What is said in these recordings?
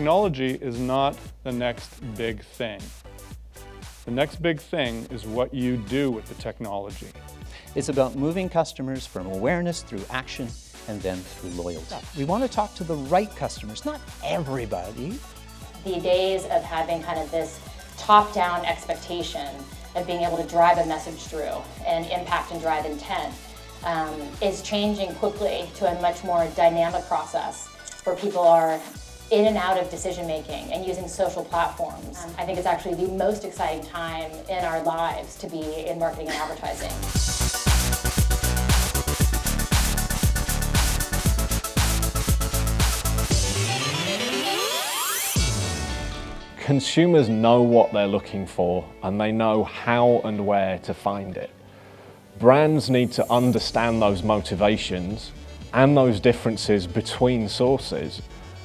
Technology is not the next big thing. The next big thing is what you do with the technology. It's about moving customers from awareness through action and then through loyalty. We want to talk to the right customers, not everybody. The days of having kind of this top-down expectation of being able to drive a message through and impact and drive intent is changing quickly to a much more dynamic process where people are in and out of decision-making and using social platforms. I think it's actually the most exciting time in our lives to be in marketing and advertising. Consumers know what they're looking for and they know how and where to find it. Brands need to understand those motivations and those differences between sources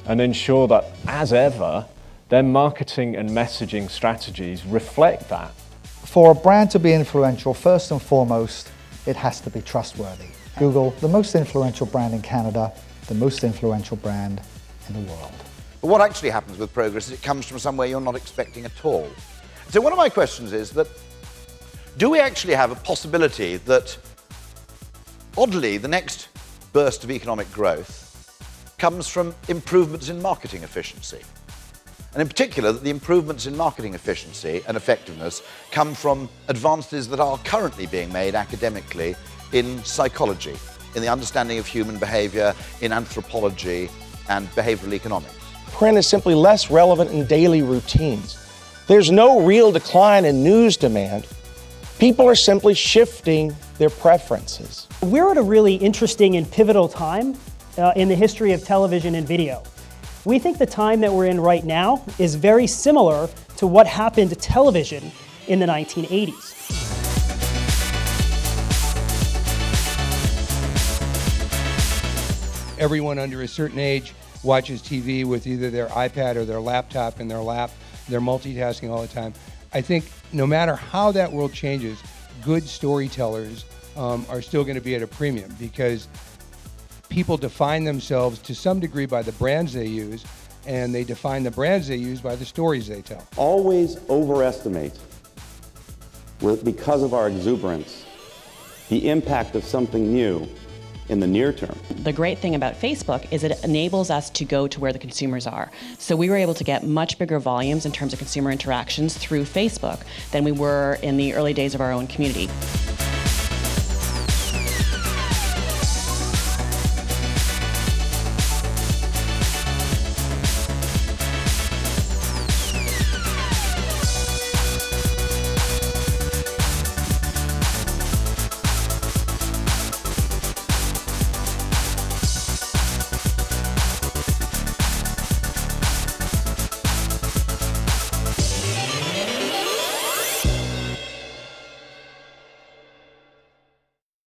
and ensure that, as ever, their marketing and messaging strategies reflect that. For a brand to be influential, first and foremost, it has to be trustworthy. Google, the most influential brand in Canada, the most influential brand in the world. But what actually happens with progress is it comes from somewhere you're not expecting at all. So one of my questions is that, do we actually have a possibility that, oddly, the next burst of economic growth comes from improvements in marketing efficiency? And in particular, that the improvements in marketing efficiency and effectiveness come from advances that are currently being made academically in psychology, in the understanding of human behavior, in anthropology and behavioral economics. Print is simply less relevant in daily routines. There's no real decline in news demand. People are simply shifting their preferences. We're at a really interesting and pivotal time in the history of television and video. We think the time that we're in right now is very similar to what happened to television in the 1980s. Everyone under a certain age watches TV with either their iPad or their laptop in their lap. They're multitasking all the time. I think no matter how that world changes, good storytellers are still going to be at a premium because people define themselves to some degree by the brands they use, and they define the brands they use by the stories they tell. Always overestimate, because of our exuberance, the impact of something new in the near term. The great thing about Facebook is it enables us to go to where the consumers are. So we were able to get much bigger volumes in terms of consumer interactions through Facebook than we were in the early days of our own community.